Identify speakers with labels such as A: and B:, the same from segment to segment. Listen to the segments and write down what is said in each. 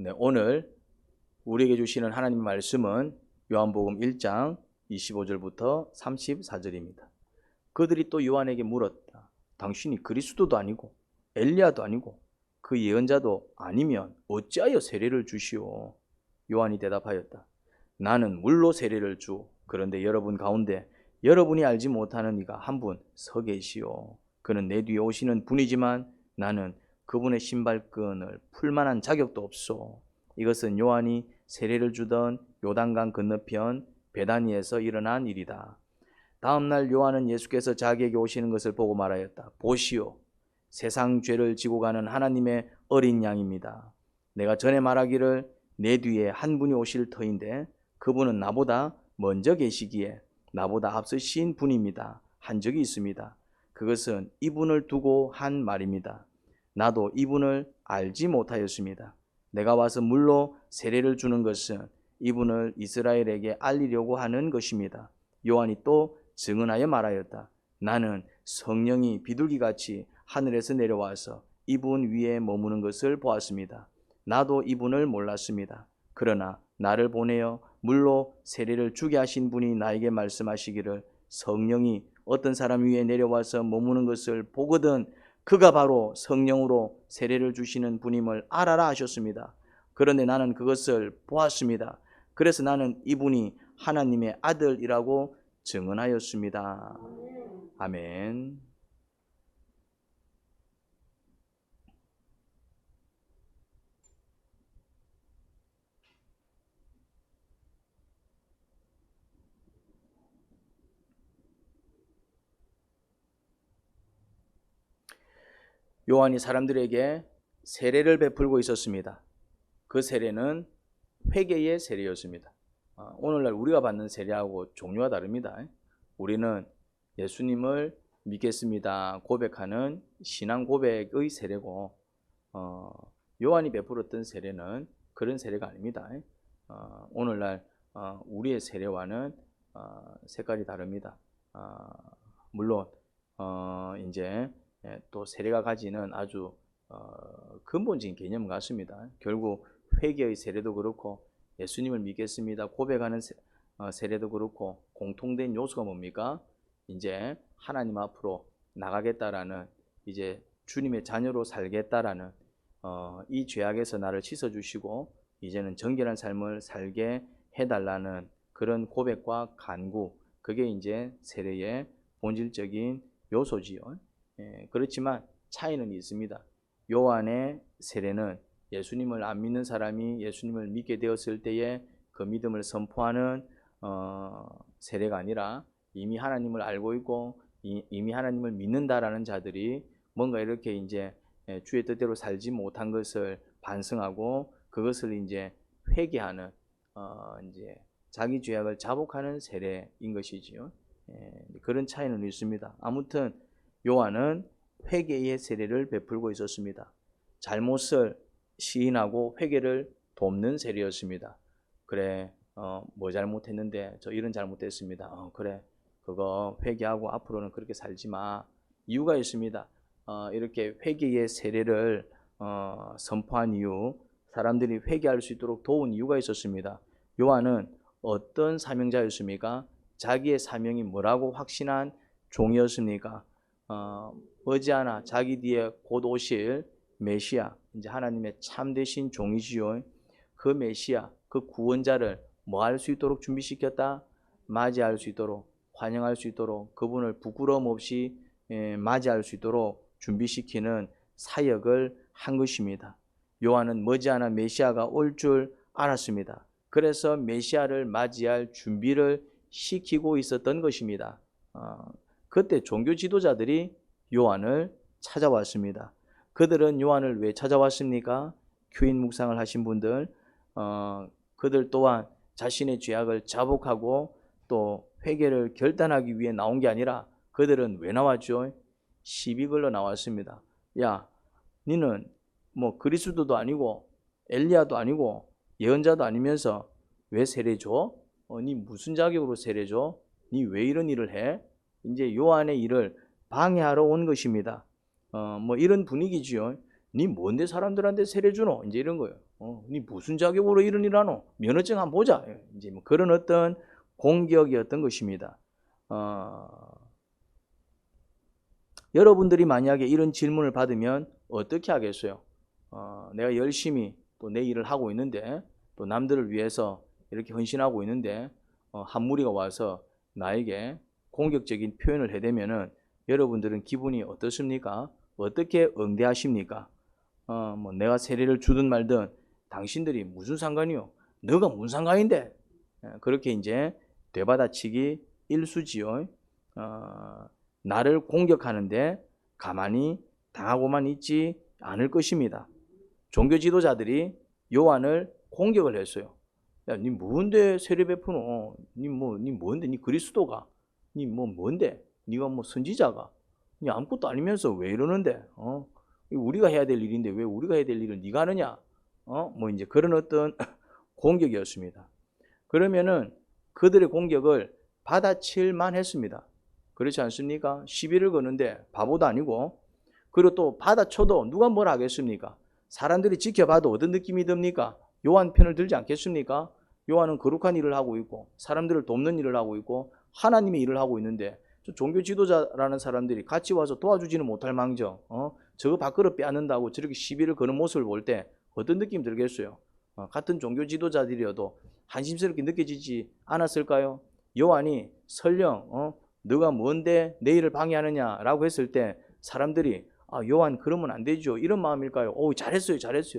A: 네, 오늘 우리에게 주시는 하나님 말씀은 요한복음 1장 25절부터 34절입니다. 그들이 또 요한에게 물었다. 당신이 그리스도도 아니고 엘리야도 아니고 그 예언자도 아니면 어찌하여 세례를 주시오? 요한이 대답하였다. 나는 물로 세례를 주. 그런데 여러분 가운데 여러분이 알지 못하는 이가 한 분 서 계시오. 그는 내 뒤에 오시는 분이지만 나는 그분의 신발끈을 풀 만한 자격도 없소. 이것은 요한이 세례를 주던 요단강 건너편 베다니에서 일어난 일이다. 다음 날 요한은 예수께서 자기에게 오시는 것을 보고 말하였다. 보시오, 세상 죄를 지고 가는 하나님의 어린 양입니다. 내가 전에 말하기를 내 뒤에 한 분이 오실 터인데 그분은 나보다 먼저 계시기에 나보다 앞서신 분입니다. 한 적이 있습니다. 그것은 이분을 두고 한 말입니다. 나도 이분을 알지 못하였습니다. 내가 와서 물로 세례를 주는 것은 이분을 이스라엘에게 알리려고 하는 것입니다. 요한이 또 증언하여 말하였다. 나는 성령이 비둘기같이 하늘에서 내려와서 이분 위에 머무는 것을 보았습니다. 나도 이분을 몰랐습니다. 그러나 나를 보내어 물로 세례를 주게 하신 분이 나에게 말씀하시기를 성령이 어떤 사람 위에 내려와서 머무는 것을 보거든 그가 바로 성령으로 세례를 주시는 분임을 알아라 하셨습니다. 그런데 나는 그것을 보았습니다. 그래서 나는 이분이 하나님의 아들이라고 증언하였습니다. 아멘. 요한이 사람들에게 세례를 베풀고 있었습니다. 그 세례는 회개의 세례였습니다. 오늘날 우리가 받는 세례하고 종류가 다릅니다. 우리는 예수님을 믿겠습니다 고백하는 신앙 고백의 세례고 요한이 베풀었던 세례는 그런 세례가 아닙니다. 오늘날 우리의 세례와는 색깔이 다릅니다. 물론 이제 또 세례가 가지는 아주 근본적인 개념 같습니다. 결국 회개의 세례도 그렇고 예수님을 믿겠습니다 고백하는 세례도 그렇고 공통된 요소가 뭡니까? 이제 하나님 앞으로 나가겠다라는, 이제 주님의 자녀로 살겠다라는 이 죄악에서 나를 씻어주시고 이제는 정결한 삶을 살게 해달라는 그런 고백과 간구, 그게 이제 세례의 본질적인 요소지요. 그렇지만 차이는 있습니다. 요한의 세례는 예수님을 안 믿는 사람이 예수님을 믿게 되었을 때에 그 믿음을 선포하는 세례가 아니라 이미 하나님을 알고 있고 이미 하나님을 믿는다라는 자들이 뭔가 이렇게 이제 주의 뜻대로 살지 못한 것을 반성하고 그것을 이제 회개하는 이제 자기 죄악을 자복하는 세례인 것이지요. 그런 차이는 있습니다. 아무튼 요한은 회개의 세례를 베풀고 있었습니다. 잘못을 시인하고 회개를 돕는 세례였습니다. 그래, 뭐 잘못했는데 저 이런 잘못했습니다. 그래, 그거 회개하고 앞으로는 그렇게 살지 마. 이유가 있습니다. 이렇게 회개의 세례를 선포한 이유, 사람들이 회개할 수 있도록 도운 이유가 있었습니다. 요한은 어떤 사명자였습니까? 자기의 사명이 뭐라고 확신한 종이었습니까? 머지않아 자기 뒤에 곧 오실 메시아, 이제 하나님의 참되신 종이지요. 그 메시아, 그 구원자를 뭐 할 수 있도록 준비시켰다? 맞이할 수 있도록, 환영할 수 있도록, 그분을 부끄러움 없이 맞이할 수 있도록 준비시키는 사역을 한 것입니다. 요한은 머지않아 메시아가 올 줄 알았습니다. 그래서 메시아를 맞이할 준비를 시키고 있었던 것입니다. 그때 종교 지도자들이 요한을 찾아왔습니다. 그들은 요한을 왜 찾아왔습니까? 교인 묵상을 하신 분들, 그들 또한 자신의 죄악을 자복하고 또 회개를 결단하기 위해 나온 게 아니라 그들은 왜 나왔죠? 시비 걸러 나왔습니다. 야, 니는 뭐 그리스도도 아니고 엘리야도 아니고 예언자도 아니면서 왜 세례 줘? 니 무슨 자격으로 세례 줘? 니 왜 이런 일을 해? 이제 요한의 일을 방해하러 온 것입니다. 뭐 이런 분위기지요. 니 뭔데 사람들한테 세례 주노? 이제 이런 거예요. 니 무슨 자격으로 이런 일 하노? 면허증 한번 보자. 이제 뭐 그런 어떤 공격이었던 것입니다. 여러분들이 만약에 이런 질문을 받으면 어떻게 하겠어요? 내가 열심히 또 내 일을 하고 있는데 또 남들을 위해서 이렇게 헌신하고 있는데 한 무리가 와서 나에게 공격적인 표현을 해대면은 여러분들은 기분이 어떻습니까? 어떻게 응대하십니까? 뭐 내가 세례를 주든 말든 당신들이 무슨 상관이요? 너가 무슨 상관인데? 그렇게 이제 되받아치기 일수지요. 나를 공격하는데 가만히 당하고만 있지 않을 것입니다. 종교 지도자들이 요한을 공격을 했어요. 야, 니 뭔데 세례 베푸노? 니 뭔데? 니 그리스도가? 니 뭔데? 니가 선지자가? 니 아무것도 아니면서 왜 이러는데? 우리가 해야 될 일인데 왜 우리가 해야 될 일을 니가 하느냐? 뭐 이제 그런 어떤 공격이었습니다. 그러면은 그들의 공격을 받아칠만 했습니다. 그렇지 않습니까? 시비를 거는데 바보도 아니고, 그리고 또 받아쳐도 누가 뭘 하겠습니까? 사람들이 지켜봐도 어떤 느낌이 듭니까? 요한 편을 들지 않겠습니까? 요한은 거룩한 일을 하고 있고 사람들을 돕는 일을 하고 있고 하나님의 일을 하고 있는데 종교 지도자라는 사람들이 같이 와서 도와주지는 못할 망정 저거 밥그릇 빼앗는다고 저렇게 시비를 거는 모습을 볼 때 어떤 느낌 들겠어요? 같은 종교 지도자들이어도 한심스럽게 느껴지지 않았을까요? 요한이 설령 너가 뭔데 내 일을 방해하느냐라고 했을 때 사람들이 요한 그러면 안 되죠, 이런 마음일까요? 오, 잘했어요.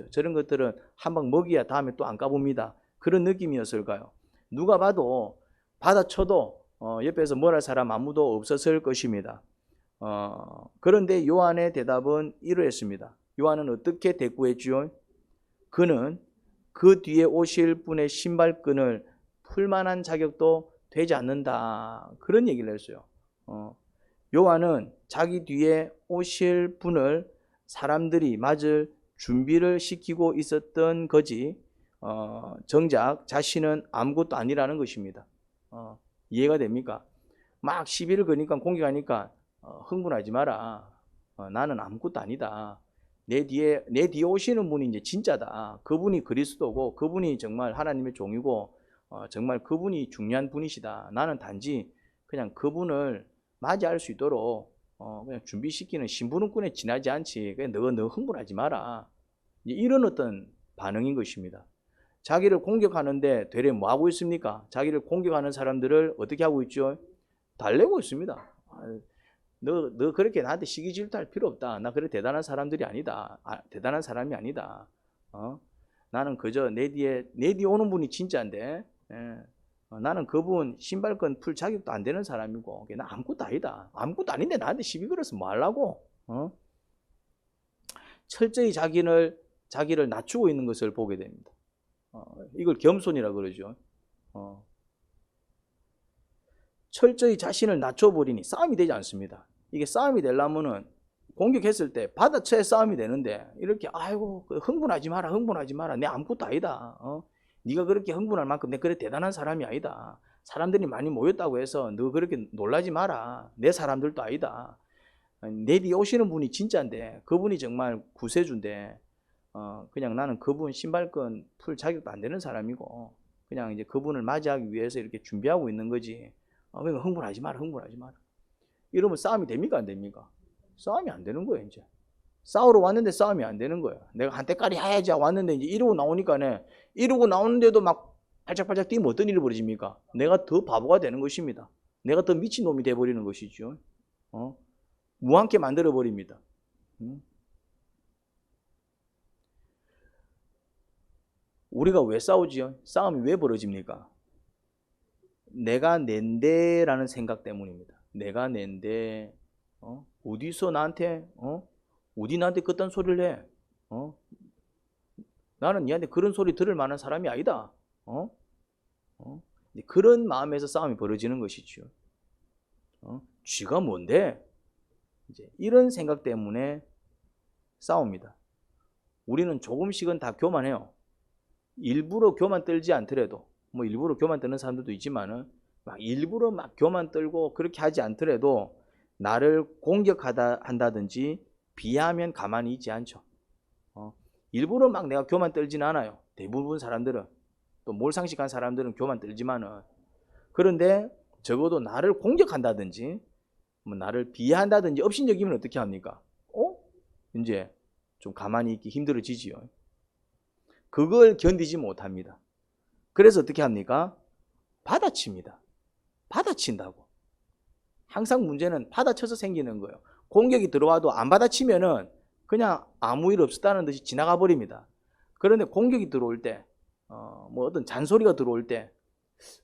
A: 저런 것들은 한 방 먹이야 다음에 또 안 까봅니다. 그런 느낌이었을까요? 누가 봐도 받아쳐도 옆에서 뭘 할 사람 아무도 없었을 것입니다. 그런데 요한의 대답은 이러했습니다. 요한은 어떻게 대꾸했지요? 그는 그 뒤에 오실 분의 신발끈을 풀만한 자격도 되지 않는다, 그런 얘기를 했어요. 요한은 자기 뒤에 오실 분을 사람들이 맞을 준비를 시키고 있었던 거지 정작 자신은 아무것도 아니라는 것입니다. 이해가 됩니까? 막 시비를 거니까 공격하니까 흥분하지 마라. 나는 아무것도 아니다. 내 뒤에 오시는 분이 이제 진짜다. 그분이 그리스도고 그분이 정말 하나님의 종이고 정말 그분이 중요한 분이시다. 나는 단지 그냥 그분을 맞이할 수 있도록 그냥 준비시키는 심부름꾼에 지나지 않지. 그냥 너 흥분하지 마라. 이런 어떤 반응인 것입니다. 자기를 공격하는데 되레 뭐 하고 있습니까? 자기를 공격하는 사람들을 어떻게 하고 있죠? 달래고 있습니다. 너 그렇게 나한테 시기 질투할 필요 없다. 나 그래 대단한 사람들이 아니다. 대단한 사람이 아니다. 나는 그저 내 뒤에 오는 분이 진짜인데 나는 그분 신발끈 풀 자격도 안 되는 사람이고 나 아무것도 아니다. 아무것도 아닌데 나한테 시비 걸어서 뭐 하려고? 철저히 자기를 낮추고 있는 것을 보게 됩니다. 이걸 겸손이라 그러죠. 철저히 자신을 낮춰버리니 싸움이 되지 않습니다. 이게 싸움이 되려면은 공격했을 때 받아쳐야 싸움이 되는데 이렇게 아이고 흥분하지 마라 내 아무것도 아니다. 네가 그렇게 흥분할 만큼 내 그래 대단한 사람이 아니다. 사람들이 많이 모였다고 해서 너 그렇게 놀라지 마라. 내 사람들도 아니다. 내 뒤에 오시는 분이 진짜인데 그분이 정말 구세주인데 그냥 나는 그분 신발끈 풀 자격도 안 되는 사람이고 그냥 이제 그분을 맞이하기 위해서 이렇게 준비하고 있는 거지. 그러니까 흥분하지 마라. 이러면 싸움이 됩니까 안 됩니까? 싸움이 안 되는 거예요. 이제 싸우러 왔는데 싸움이 안 되는 거예요. 내가 한때까지 해야지 왔는데 이제 이러고 나오니까네, 이러고 나오는데도 막 발짝발짝 뛰면 어떤 일이 벌어집니까? 내가 더 바보가 되는 것입니다. 내가 더 미친놈이 돼버리는 것이죠. 무한케 만들어버립니다. 우리가 왜 싸우지요? 싸움이 왜 벌어집니까? 내가 낸데라는 생각 때문입니다. 내가 낸데 어디서 나한테 어디 나한테 그딴 소리를 해? 나는 니한테 그런 소리 들을 만한 사람이 아니다. 그런 마음에서 싸움이 벌어지는 것이죠. 쥐가 뭔데? 이제 이런 생각 때문에 싸웁니다. 우리는 조금씩은 다 교만해요. 일부러 교만 떨지 않더라도, 뭐 일부러 교만 떨는 사람들도 있지만은 일부러 막 교만 떨고 그렇게 하지 않더라도 나를 공격한다든지 비하하면 가만히 있지 않죠. 일부러 막 내가 교만 떨지는 않아요. 대부분 사람들은, 또 몰상식한 사람들은 교만 떨지만은, 그런데 적어도 나를 공격한다든지 뭐 나를 비하한다든지 업신여기면 어떻게 합니까? 이제 좀 가만히 있기 힘들어지지요. 그걸 견디지 못합니다. 그래서 어떻게 합니까? 받아칩니다. 받아친다고. 항상 문제는 받아쳐서 생기는 거예요. 공격이 들어와도 안 받아치면은 그냥 아무 일 없었다는 듯이 지나가 버립니다. 그런데 공격이 들어올 때, 뭐 어떤 잔소리가 들어올 때,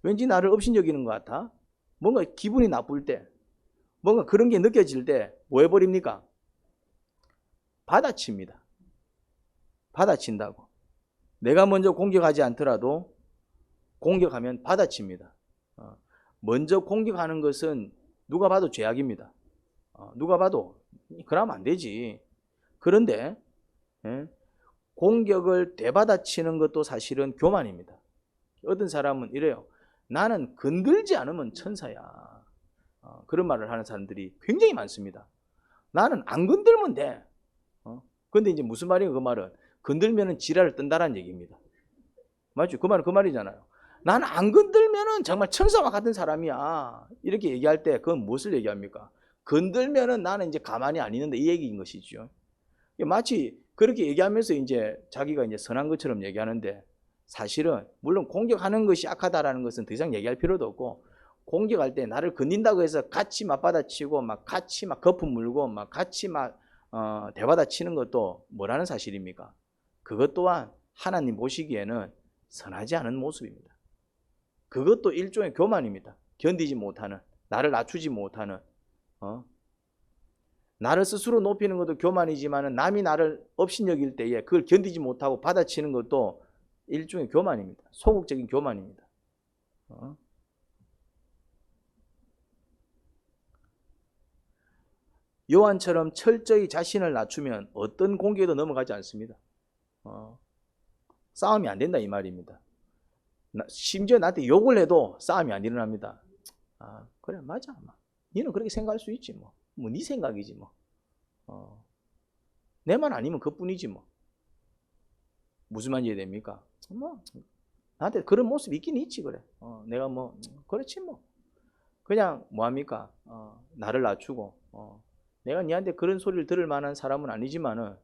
A: 왠지 나를 업신여기는 것 같아. 뭔가 기분이 나쁠 때, 뭔가 그런 게 느껴질 때 뭐 해버립니까? 받아칩니다. 받아친다고. 내가 먼저 공격하지 않더라도 공격하면 받아칩니다. 먼저 공격하는 것은 누가 봐도 죄악입니다. 누가 봐도 그러면 안 되지. 그런데 공격을 되받아치는 것도 사실은 교만입니다. 어떤 사람은 이래요. 나는 건들지 않으면 천사야. 그런 말을 하는 사람들이 굉장히 많습니다. 나는 안 건들면 돼. 근데 이제 무슨 말이에요? 그 말은 건들면은 지랄을 뜬다라는 얘기입니다. 맞죠? 그 말은 그 말이잖아요. 나는 안 건들면은 정말 천사와 같은 사람이야. 이렇게 얘기할 때 그건 무엇을 얘기합니까? 건들면은 나는 이제 가만히 안 있는데 이 얘기인 것이죠. 마치 그렇게 얘기하면서 이제 자기가 이제 선한 것처럼 얘기하는데, 사실은 물론 공격하는 것이 악하다라는 것은 더 이상 얘기할 필요도 없고, 공격할 때 나를 건든다고 해서 같이 맞받아치고 막 같이 막 거품 물고 막 같이 막 대받아치는 것도 뭐라는 사실입니까? 그것 또한 하나님 보시기에는 선하지 않은 모습입니다. 그것도 일종의 교만입니다. 견디지 못하는, 나를 낮추지 못하는, 나를 스스로 높이는 것도 교만이지만 남이 나를 업신여길 때에 그걸 견디지 못하고 받아치는 것도 일종의 교만입니다. 소극적인 교만입니다. 요한처럼 철저히 자신을 낮추면 어떤 공격에도 넘어가지 않습니다. 싸움이 안 된다 이 말입니다. 심지어 나한테 욕을 해도 싸움이 안 일어납니다. 그래 맞아. 너는 그렇게 생각할 수 있지 뭐 네 생각이지 뭐. 내 말 아니면 그뿐이지 뭐. 무슨 말인지 이해됩니까? 뭐 나한테 그런 모습이 있긴 있지 그래. 내가 뭐 그렇지 뭐. 그냥 뭐합니까? 나를 낮추고 내가 니한테 그런 소리를 들을 만한 사람은 아니지만은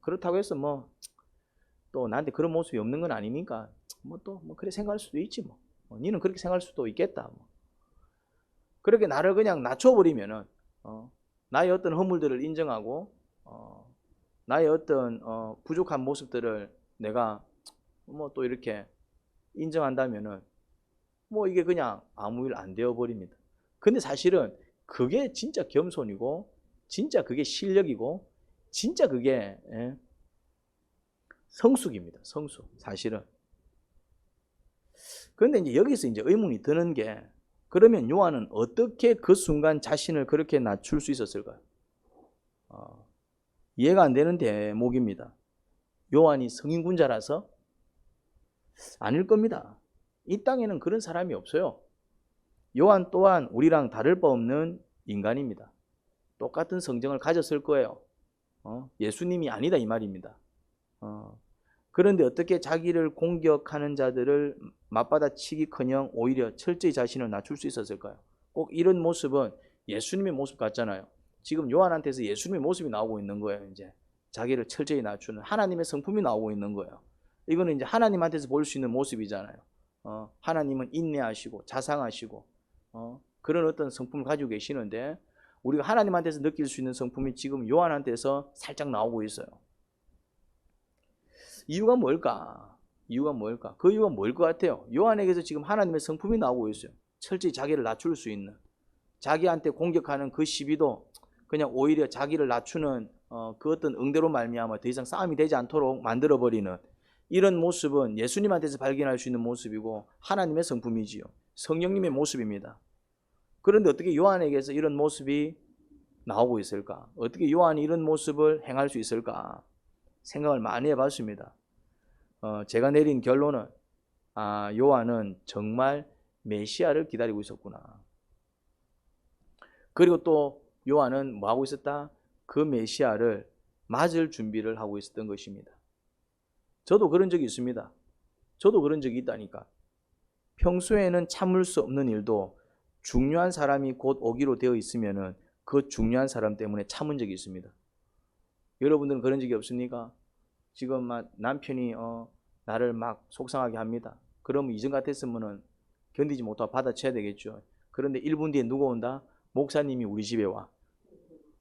A: 그렇다고 해서 뭐 또 나한테 그런 모습이 없는 건 아니니까 뭐 또 뭐 그래 생각할 수도 있지 뭐. 니는 그렇게 생각할 수도 있겠다 뭐. 그렇게 나를 그냥 낮춰버리면은 나의 어떤 허물들을 인정하고 나의 어떤 부족한 모습들을 내가 뭐 또 이렇게 인정한다면은 뭐 이게 그냥 아무 일 안 되어 버립니다. 근데 사실은 그게 진짜 겸손이고 진짜 그게 실력이고 진짜 그게 성숙입니다. 성숙 사실은. 그런데 이제 여기서 이제 의문이 드는 게, 그러면 요한은 어떻게 그 순간 자신을 그렇게 낮출 수 있었을까요? 이해가 안 되는 대목입니다. 요한이 성인군자라서? 아닐 겁니다. 이 땅에는 그런 사람이 없어요. 요한 또한 우리랑 다를 바 없는 인간입니다. 똑같은 성정을 가졌을 거예요. 예수님이 아니다 이 말입니다. 그런데 어떻게 자기를 공격하는 자들을 맞받아치기커녕 오히려 철저히 자신을 낮출 수 있었을까요? 꼭 이런 모습은 예수님의 모습 같잖아요. 지금 요한한테서 예수님의 모습이 나오고 있는 거예요. 이제 자기를 철저히 낮추는 하나님의 성품이 나오고 있는 거예요. 이거는 이제 하나님한테서 볼 수 있는 모습이잖아요. 하나님은 인내하시고 자상하시고 그런 어떤 성품을 가지고 계시는데, 우리가 하나님한테서 느낄 수 있는 성품이 지금 요한한테서 살짝 나오고 있어요. 이유가 뭘까? 이유가 뭘까? 그 이유가 뭘 것 같아요? 요한에게서 지금 하나님의 성품이 나오고 있어요. 철저히 자기를 낮출 수 있는, 자기한테 공격하는 그 시비도 그냥 오히려 자기를 낮추는 그 어떤 응대로 말미암아 더 이상 싸움이 되지 않도록 만들어버리는 이런 모습은 예수님한테서 발견할 수 있는 모습이고 하나님의 성품이지요. 성령님의 모습입니다. 그런데 어떻게 요한에게서 이런 모습이 나오고 있을까? 어떻게 요한이 이런 모습을 행할 수 있을까? 생각을 많이 해봤습니다. 제가 내린 결론은 요한은 정말 메시아를 기다리고 있었구나. 그리고 또 요한은 뭐하고 있었다? 그 메시아를 맞을 준비를 하고 있었던 것입니다. 저도 그런 적이 있습니다. 저도 그런 적이 있다니까. 평소에는 참을 수 없는 일도 중요한 사람이 곧 오기로 되어 있으면은 그 중요한 사람 때문에 참은 적이 있습니다. 여러분들은 그런 적이 없습니까? 지금 막 남편이 나를 막 속상하게 합니다. 그러면 이전 같았으면은 견디지 못하고 받아쳐야 되겠죠. 그런데 1분 뒤에 누가 온다? 목사님이 우리 집에 와.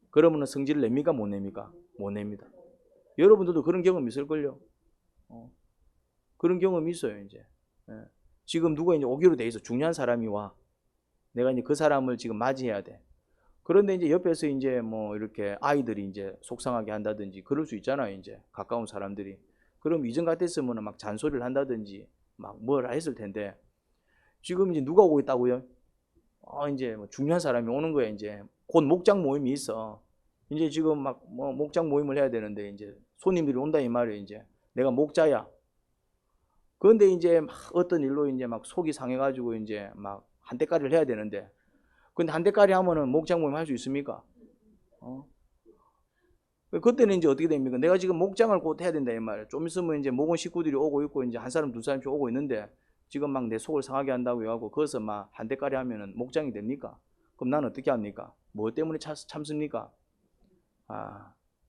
A: 그러면은 성질을 냅니까? 못 냅니까? 못 냅니다. 여러분들도 그런 경험 있을걸요? 그런 경험이 있어요, 이제. 예. 지금 누가 이제 오기로 돼 있어. 중요한 사람이 와. 내가 이제 그 사람을 지금 맞이해야 돼. 그런데 이제 옆에서 이제 뭐 이렇게 아이들이 이제 속상하게 한다든지 그럴 수 있잖아요, 이제. 가까운 사람들이. 그럼 이전 같았으면 막 잔소리를 한다든지 막 뭐라 했을 텐데 지금 이제 누가 오고 있다고요? 이제 뭐 중요한 사람이 오는 거예요, 이제. 곧 목장 모임이 있어. 이제 지금 막 뭐 목장 모임을 해야 되는데 이제 손님들이 온다 이 말이에요, 이제. 내가 목자야. 그런데 이제 막 어떤 일로 이제 막 속이 상해가지고 이제 막 한대까리를 해야 되는데, 근데 한대까리 하면은 목장 모임 할 수 있습니까? 그때는 이제 어떻게 됩니까? 내가 지금 목장을 곧 해야 된다 이 말이에요. 좀 있으면 이제 목원 식구들이 오고 있고 이제 한 사람 두 사람씩 오고 있는데 지금 막 내 속을 상하게 한다고 해가지고 거기서 막 한대까리 하면은 목장이 됩니까? 그럼 나는 어떻게 합니까? 뭐 때문에 참습니까?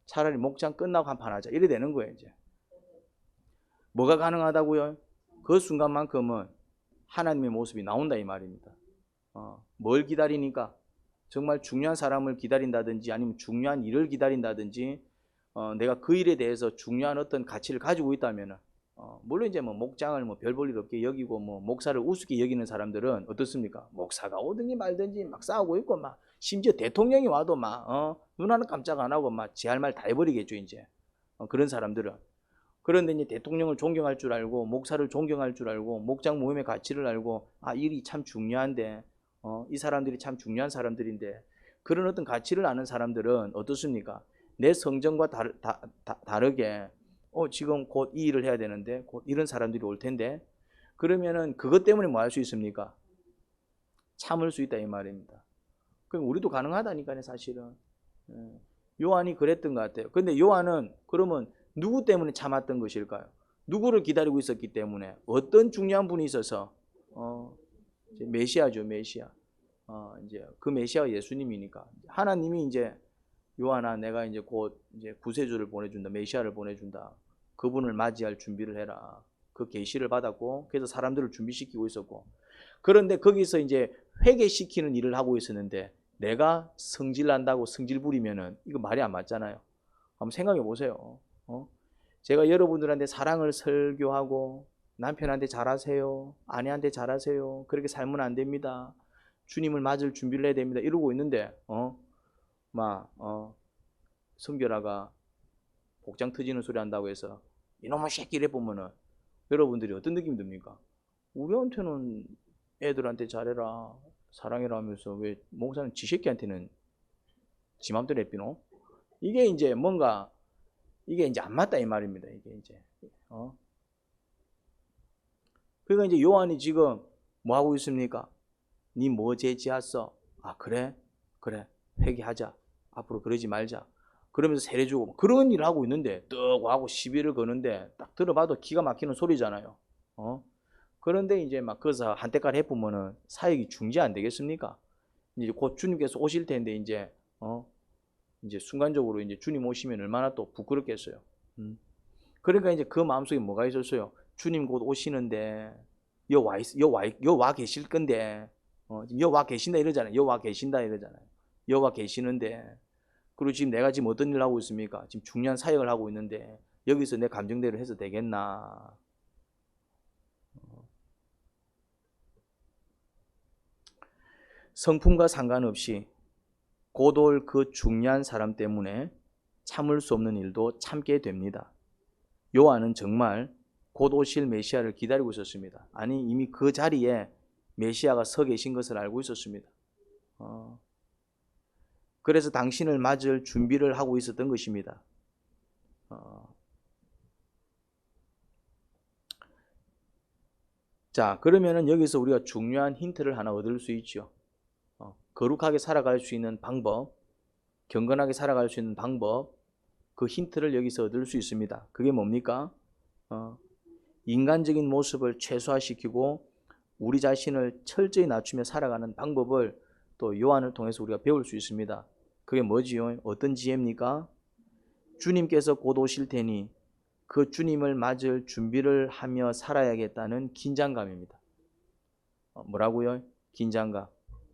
A: 차라리 목장 끝나고 한판 하자 이래 되는 거예요, 이제. 뭐가 가능하다고요? 그 순간만큼은 하나님의 모습이 나온다 이 말입니다. 뭘 기다리니까? 정말 중요한 사람을 기다린다든지 아니면 중요한 일을 기다린다든지 내가 그 일에 대해서 중요한 어떤 가치를 가지고 있다면은 물론 이제 뭐 목장을 뭐 별 볼 일 없게 여기고 뭐 목사를 우습게 여기는 사람들은 어떻습니까? 목사가 오든지 말든지 막 싸우고 있고 막 심지어 대통령이 와도 막 눈 하나 깜짝 안 하고 막 지 할 말 다 해버리겠죠, 이제. 그런 사람들은. 그런데 이제 대통령을 존경할 줄 알고 목사를 존경할 줄 알고 목장 모임의 가치를 알고 일이 참 중요한데 이 사람들이 참 중요한 사람들인데 그런 어떤 가치를 아는 사람들은 어떻습니까? 내 성정과 다르게 지금 곧 이 일을 해야 되는데 곧 이런 사람들이 올 텐데 그러면은 그것 때문에 뭐 할 수 있습니까? 참을 수 있다 이 말입니다. 그럼 우리도 가능하다니까요, 사실은. 요한이 그랬던 것 같아요. 근데 요한은 그러면 누구 때문에 참았던 것일까요? 누구를 기다리고 있었기 때문에 어떤 중요한 분이 있어서 메시아죠, 메시아. 이제 그 메시아가 예수님이니까 하나님이 이제 요한아 내가 이제 곧 이제 구세주를 보내준다, 메시아를 보내준다. 그분을 맞이할 준비를 해라. 그 계시를 받았고 그래서 사람들을 준비시키고 있었고 그런데 거기서 이제 회개시키는 일을 하고 있었는데 내가 성질 난다고 성질 부리면은 이거 말이 안 맞잖아요. 한번 생각해 보세요. 제가 여러분들한테 사랑을 설교하고 남편한테 잘하세요, 아내한테 잘하세요. 그렇게 살면 안 됩니다. 주님을 맞을 준비를 해야 됩니다. 이러고 있는데 성결아가 복장 터지는 소리 한다고 해서 이놈의 새끼를 해보면은 여러분들이 어떤 느낌이 듭니까? 우리한테는 애들한테 잘해라 사랑해라 하면서 왜 목사는 지 새끼한테는 지 맘대로 해피노? 이게 이제 뭔가 이게 이제 안 맞다 이 말입니다. 이게 이제 그러니까 이제 요한이 지금 뭐 하고 있습니까? 니 뭐 죄지었어? 그래 회개하자. 앞으로 그러지 말자. 그러면서 세례 주고 그런 일을 하고 있는데 떡 하고 시비를 거는데 딱 들어봐도 기가 막히는 소리잖아요. 그런데 이제 막 거기서 한때까지 해보면은 사역이 중지 안 되겠습니까? 이제 곧 주님께서 오실 텐데 이제 이제 순간적으로 이제 주님 오시면 얼마나 또 부끄럽겠어요. 그러니까 이제 그 마음속에 뭐가 있었어요? 주님 곧 오시는데 여와 계실 건데 여와 계신다 이러잖아요. 여와 계신다 이러잖아요. 여와 계시는데 그리고 지금 내가 지금 어떤 일을 하고 있습니까? 지금 중요한 사역을 하고 있는데 여기서 내 감정대로 해서 되겠나? 성품과 상관없이 곧 올 그 중요한 사람 때문에 참을 수 없는 일도 참게 됩니다. 요한은 정말 곧 오실 메시아를 기다리고 있었습니다. 아니 이미 그 자리에 메시아가 서 계신 것을 알고 있었습니다. 그래서 당신을 맞을 준비를 하고 있었던 것입니다. 자, 그러면은 여기서 우리가 중요한 힌트를 하나 얻을 수 있죠. 거룩하게 살아갈 수 있는 방법, 경건하게 살아갈 수 있는 방법, 그 힌트를 여기서 얻을 수 있습니다. 그게 뭡니까? 인간적인 모습을 최소화시키고 우리 자신을 철저히 낮추며 살아가는 방법을 또 요한을 통해서 우리가 배울 수 있습니다. 그게 뭐지요? 어떤 지혜입니까? 주님께서 곧 오실 테니 그 주님을 맞을 준비를 하며 살아야겠다는 긴장감입니다. 뭐라고요? 긴장감.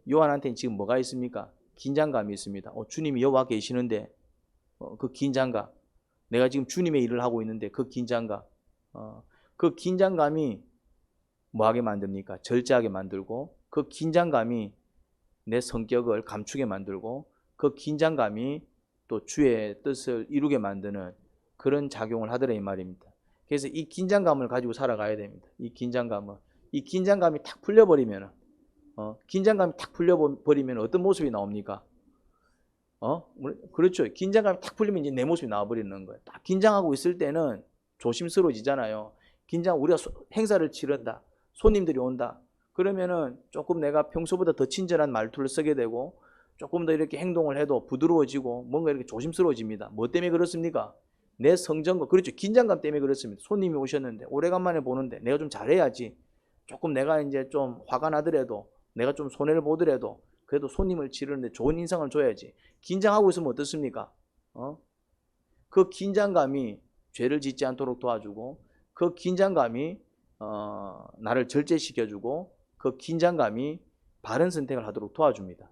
A: 요한한테는 지금 뭐가 있습니까? 긴장감이 있습니다. 주님이 여기 계시는데 그 긴장감. 내가 지금 주님의 일을 하고 있는데 그 긴장감. 그 긴장감이 뭐하게 만듭니까? 절제하게 만들고, 그 긴장감이 내 성격을 감추게 만들고, 그 긴장감이 또 주의 뜻을 이루게 만드는 그런 작용을 하더라 이 말입니다. 그래서 이 긴장감을 가지고 살아가야 됩니다. 이 긴장감이 탁 풀려버리면 어떤 모습이 나옵니까? 그렇죠. 긴장감이 탁 풀리면 이제 내 모습이 나와버리는 거예요. 딱 긴장하고 있을 때는 조심스러워지잖아요. 우리가 행사를 치른다. 손님들이 온다. 그러면은 조금 내가 평소보다 더 친절한 말투를 쓰게 되고, 조금 더 이렇게 행동을 해도 부드러워지고 뭔가 이렇게 조심스러워집니다. 뭐 때문에 그렇습니까? 내 성정과, 그렇죠. 긴장감 때문에 그렇습니다. 손님이 오셨는데 오래간만에 보는데 내가 좀 잘해야지. 조금 내가 이제 좀 화가 나더라도, 내가 좀 손해를 보더라도 그래도 손님을 치르는데 좋은 인상을 줘야지. 긴장하고 있으면 어떻습니까? 그 긴장감이 죄를 짓지 않도록 도와주고, 그 긴장감이 나를 절제시켜주고, 그 긴장감이 바른 선택을 하도록 도와줍니다.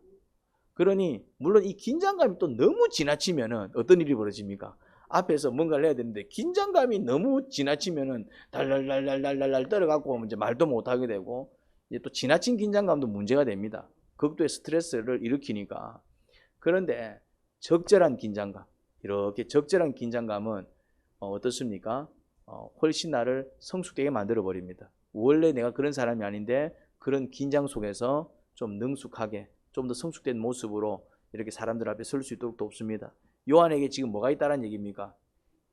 A: 그러니 물론 이 긴장감이 또 너무 지나치면은 어떤 일이 벌어집니까? 앞에서 뭔가를 해야 되는데 긴장감이 너무 지나치면은 달랄랄랄랄랄 떨어갖고 이제 말도 못하게 되고, 이제 또 지나친 긴장감도 문제가 됩니다. 극도의 스트레스를 일으키니까. 그런데 적절한 긴장감, 이렇게 적절한 긴장감은 어떻습니까? 훨씬 나를 성숙되게 만들어 버립니다. 원래 내가 그런 사람이 아닌데 그런 긴장 속에서 좀 능숙하게, 좀 더 성숙된 모습으로 이렇게 사람들 앞에 설 수 있도록 돕습니다. 요한에게 지금 뭐가 있다는 얘기입니까?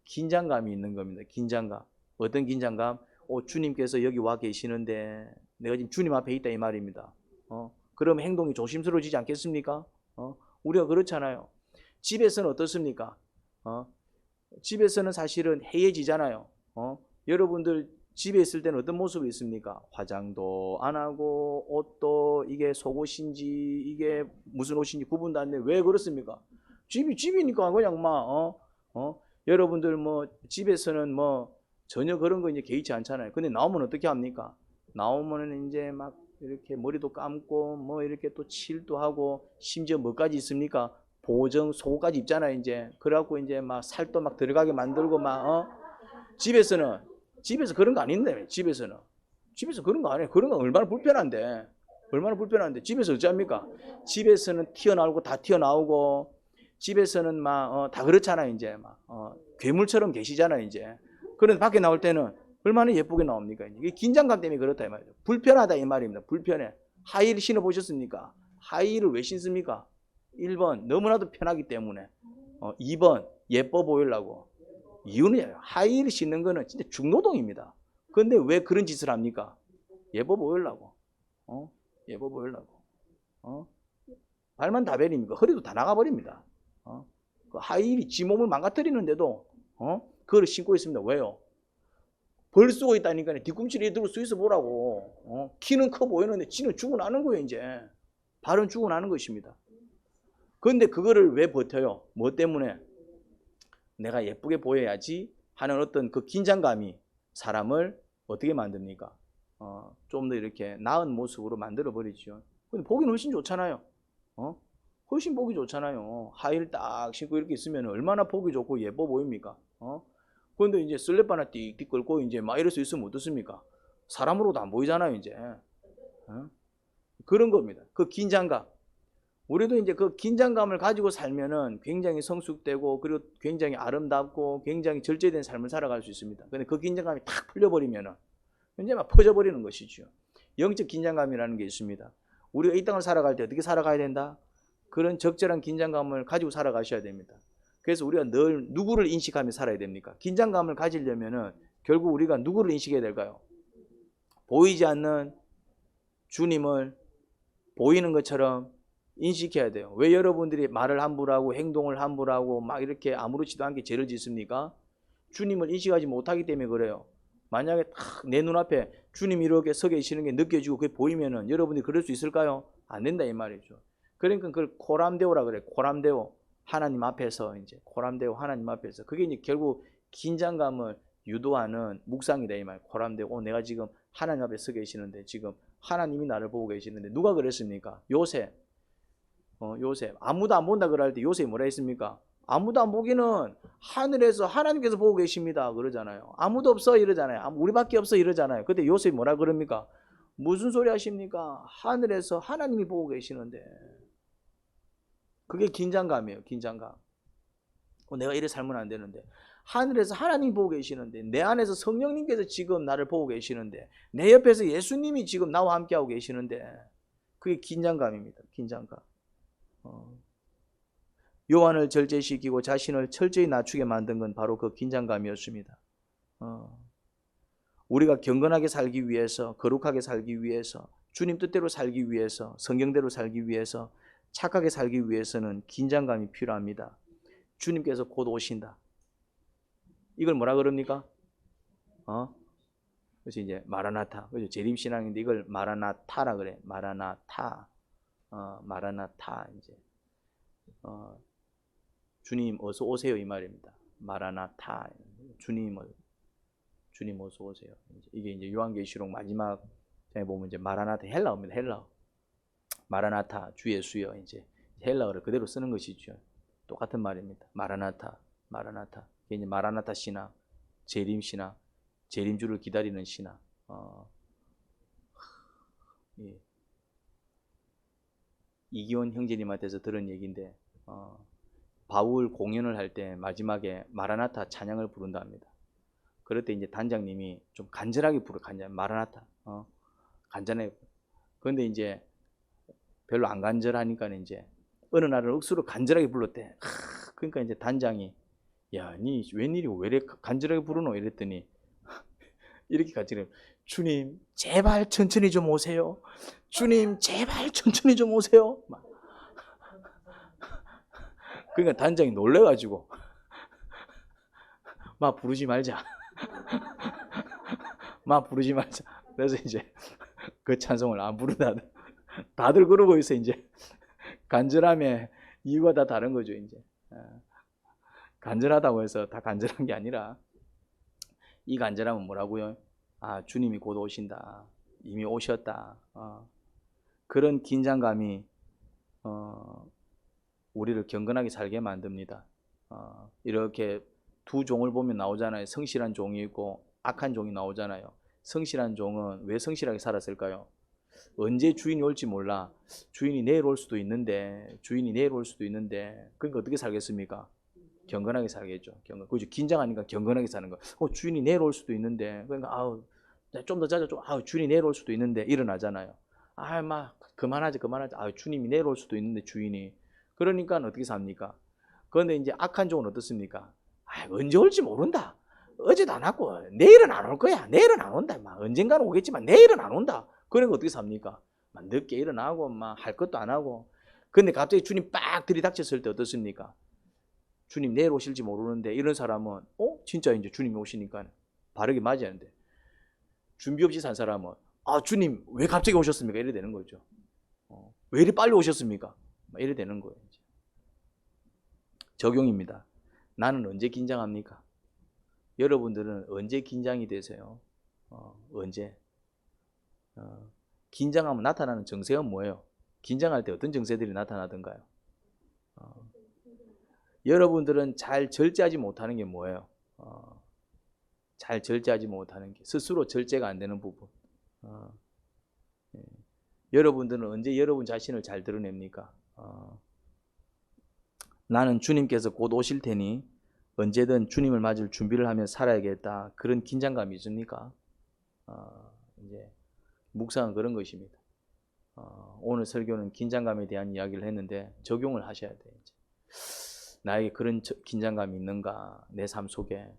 A: 긴장감이 있는 겁니다. 긴장감. 어떤 긴장감? 주님께서 여기 와 계시는데 내가 지금 주님 앞에 있다 이 말입니다. 그러면 행동이 조심스러워지지 않겠습니까? 우리가 그렇잖아요. 집에서는 어떻습니까? 집에서는 사실은 해해지잖아요. 여러분들 집에 있을 때는 어떤 모습이 있습니까? 화장도 안 하고, 옷도 이게 속옷인지 이게 무슨 옷인지 구분도 안 돼. 왜 그렇습니까? 집이니까 그냥 여러분들 뭐 집에서는 뭐 전혀 그런 거 이제 개의치 않잖아요. 근데 나오면 어떻게 합니까? 나오면은 이제 막 이렇게 머리도 감고 뭐 이렇게 또 칠도 하고, 심지어 뭐까지 있습니까? 보정 속옷까지 입잖아요. 이제 그래갖고 이제 막 살도 막 들어가게 만들고 집에서 그런 거 아닌데. 집에서 그런 거 안 해. 그런 거 얼마나 불편한데. 집에서 어찌합니까? 집에서는 튀어나오고 다 튀어나오고, 집에서는 막 다 그렇잖아요. 이제 괴물처럼 계시잖아요. 이제. 그런데 밖에 나올 때는 얼마나 예쁘게 나옵니까? 이게 긴장감 때문에 그렇다 이 말이죠. 불편하다 이 말입니다. 불편해. 하이힐 신어 보셨습니까? 하이힐을 왜 신습니까? 1번 너무나도 편하기 때문에, 2번 예뻐 보이려고. 이유는 하이힐 신는 거는 진짜 중노동입니다. 근데 왜 그런 짓을 합니까? 예뻐 보이려고. 예뻐 보이려고. 발만 다 베립니까? 허리도 다 나가버립니다. 그 하이힐이 지 몸을 망가뜨리는데도 그걸 신고 있습니다. 왜요? 벌 쓰고 있다니까 뒤꿈치를 들고 서 있어 보라고. 키는 커 보이는데 지는 죽어나는 거예요. 이제 발은 죽어나는 것입니다. 그런데 그거를 왜 버텨요? 뭐 때문에? 내가 예쁘게 보여야지 하는 어떤 그 긴장감이 사람을 어떻게 만듭니까? 좀 더 이렇게 나은 모습으로 만들어 버리죠. 근데 보기는 훨씬 좋잖아요. 훨씬 보기 좋잖아요. 하이힐 딱 신고 이렇게 있으면 얼마나 보기 좋고 예뻐 보입니까? 그런데 이제 슬랩 하나 띡띡 걸고 이제 막 이럴 수 있으면 어떻습니까? 사람으로도 안 보이잖아요, 이제. 그런 겁니다. 그 긴장감. 우리도 이제 그 긴장감을 가지고 살면은 굉장히 성숙되고, 그리고 굉장히 아름답고 굉장히 절제된 삶을 살아갈 수 있습니다. 근데 그 긴장감이 탁 풀려버리면은 이제 막 퍼져버리는 것이죠. 영적 긴장감이라는 게 있습니다. 우리가 이 땅을 살아갈 때 어떻게 살아가야 된다? 그런 적절한 긴장감을 가지고 살아가셔야 됩니다. 그래서 우리가 늘 누구를 인식하며 살아야 됩니까? 긴장감을 가지려면은 결국 우리가 누구를 인식해야 될까요? 보이지 않는 주님을 보이는 것처럼 인식해야 돼요. 왜 여러분들이 말을 함부로 하고 행동을 함부로 하고 막 이렇게 아무렇지도 않게 죄를 짓습니까? 주님을 인식하지 못하기 때문에 그래요. 만약에 딱 내 눈앞에 주님이 이렇게 서 계시는 게 느껴지고 그게 보이면은 여러분들이 그럴 수 있을까요? 안 된다 이 말이죠. 그러니까 그걸 코람데오라 그래. 코람데오. 하나님 앞에서 이제 코람데오 하나님 앞에서 그게 이제 결국 긴장감을 유도하는 묵상이다 이 말. 코람데오. 내가 지금 하나님 앞에 서 계시는데 지금 하나님이 나를 보고 계시는데 누가 그랬습니까? 요셉. 요셉. 아무도 안 본다 그럴 때 요셉이 뭐라 했습니까? 아무도 안 보기는 하늘에서 하나님께서 보고 계십니다 그러잖아요. 아무도 없어 이러잖아요. 우리밖에 없어 이러잖아요. 그때 요셉이 뭐라 그럽니까? 무슨 소리 하십니까? 하늘에서 하나님이 보고 계시는데. 그게 긴장감이에요. 긴장감. 내가 이래 살면 안 되는데 하늘에서 하나님이 보고 계시는데 내 안에서 성령님께서 지금 나를 보고 계시는데 내 옆에서 예수님이 지금 나와 함께하고 계시는데 그게 긴장감입니다. 긴장감. 요한을 절제시키고 자신을 철저히 낮추게 만든 건 바로 그 긴장감이었습니다. 우리가 경건하게 살기 위해서, 거룩하게 살기 위해서, 주님 뜻대로 살기 위해서, 성경대로 살기 위해서, 착하게 살기 위해서는 긴장감이 필요합니다. 주님께서 곧 오신다. 이걸 뭐라 그럽니까? 그래서 이제 마라나타. 그죠? 재림신앙인데 이걸 마라나타라 그래. 마라나타. 마라나타. 이제. 주님 어서 오세요 이 말입니다. 마라나타. 주님 어서 오세요. 이게 이제 요한계시록 마지막 장에 보면 이제 마라나타 헬라어입니다. 헬라어. 마라나타 주 예수여 이제 헬라어를 그대로 쓰는 것이죠. 똑같은 말입니다. 마라나타. 이게 이제 마라나타 신앙, 재림 신앙, 재림주를 기다리는 신앙. 예. 이기원 형제님한테서 들은 얘기인데 바울 공연을 할 때 마지막에 마라나타 찬양을 부른다 합니다. 그럴 때 이제 단장님이 좀 간절하게 마라나타 간절하게. 그런데 이제 별로 안 간절하니까 이제 어느 날은 억수로 간절하게 불렀대. 그러니까 이제 단장이 야, 니 웬일이 왜 이렇게 간절하게 부르노 이랬더니 이렇게 간절해. 주님 제발 천천히 좀 오세요. 주님 제발 천천히 좀 오세요. 그러니까 단장이 놀래가지고 막 부르지 말자. 막 부르지 말자. 그래서 이제 그 찬송을 안 부르다. 다들 그러고 있어 이제. 간절함의 이유가 다 다른 거죠 이제. 간절하다고 해서 다 간절한 게 아니라 이 간절함은 뭐라고요? 주님이 곧 오신다. 이미 오셨다. 그런 긴장감이 우리를 경건하게 살게 만듭니다. 이렇게 두 종을 보면 나오잖아요. 성실한 종이 있고 악한 종이 나오잖아요. 성실한 종은 왜 성실하게 살았을까요? 언제 주인이 올지 몰라. 주인이 내일 올 수도 있는데 그러니까 어떻게 살겠습니까? 경건하게 살겠죠. 그죠? 긴장하니까 경건하게 사는 거. 주인이 내일 올 수도 있는데 그러니까 좀 더 자자 주인이 내일 올 수도 있는데 일어나잖아요. 막 그만하자. 주님이 내일 올 수도 있는데 주인이. 그러니까 어떻게 삽니까? 그런데 이제 악한 종은 어떻습니까? 언제 올지 모른다. 어제도 안 왔고 내일은 안 올 거야. 내일은 안 온다. 언젠가는 오겠지만 내일은 안 온다. 그러니까 어떻게 삽니까? 늦게 일어나고 할 것도 안 하고. 근데 갑자기 주님 빡 들이닥쳤을 때 어떻습니까? 주님 내일 오실지 모르는데 이런 사람은 진짜 이제 주님이 오시니까 바르게 맞아야 하는데 준비 없이 산 사람은 주님 왜 갑자기 오셨습니까? 이래 되는 거죠. 왜 이리 빨리 오셨습니까? 이래 되는 거예요. 이제. 적용입니다. 나는 언제 긴장합니까? 여러분들은 언제 긴장이 되세요? 언제? 긴장하면 나타나는 증세가 뭐예요? 긴장할 때 어떤 증세들이 나타나던가요? 여러분들은 잘 절제하지 못하는 게 뭐예요? 잘 절제하지 못하는 게 스스로 절제가 안 되는 부분. 여러분들은 언제 여러분 자신을 잘 드러냅니까? 나는 주님께서 곧 오실 테니 언제든 주님을 맞을 준비를 하며 살아야겠다. 그런 긴장감이 있습니까? 이제 묵상은 그런 것입니다. 오늘 설교는 긴장감에 대한 이야기를 했는데 적용을 하셔야 돼요. 이제. 나에게 그런 긴장감이 있는가? 내 삶 속에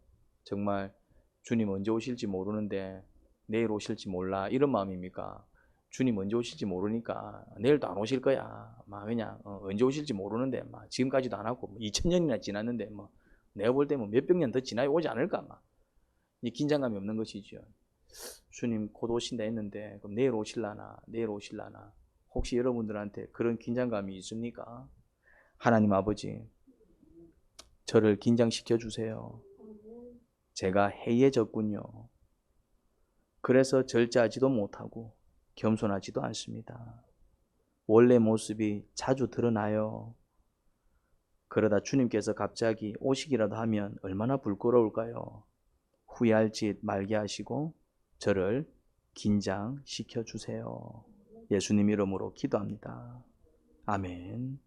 A: 정말 주님 언제 오실지 모르는데 내일 오실지 몰라 이런 마음입니까? 주님 언제 오실지 모르니까 내일도 안 오실 거야. 왜냐 언제 오실지 모르는데 지금까지도 안 하고 2000년이나 지났는데 내가 볼 때 몇백 년 더 지나야 오지 않을까. 이 긴장감이 없는 것이죠. 주님 곧 오신다 했는데 그럼 내일 오실라나 내일 오실라나 혹시 여러분들한테 그런 긴장감이 있습니까? 하나님 아버지 저를 긴장시켜 주세요. 제가 해이해졌군요. 그래서 절제하지도 못하고 겸손하지도 않습니다. 원래 모습이 자주 드러나요. 그러다 주님께서 갑자기 오시기라도 하면 얼마나 부끄러울까요? 후회할 짓 말게 하시고 저를 긴장시켜 주세요. 예수님 이름으로 기도합니다. 아멘.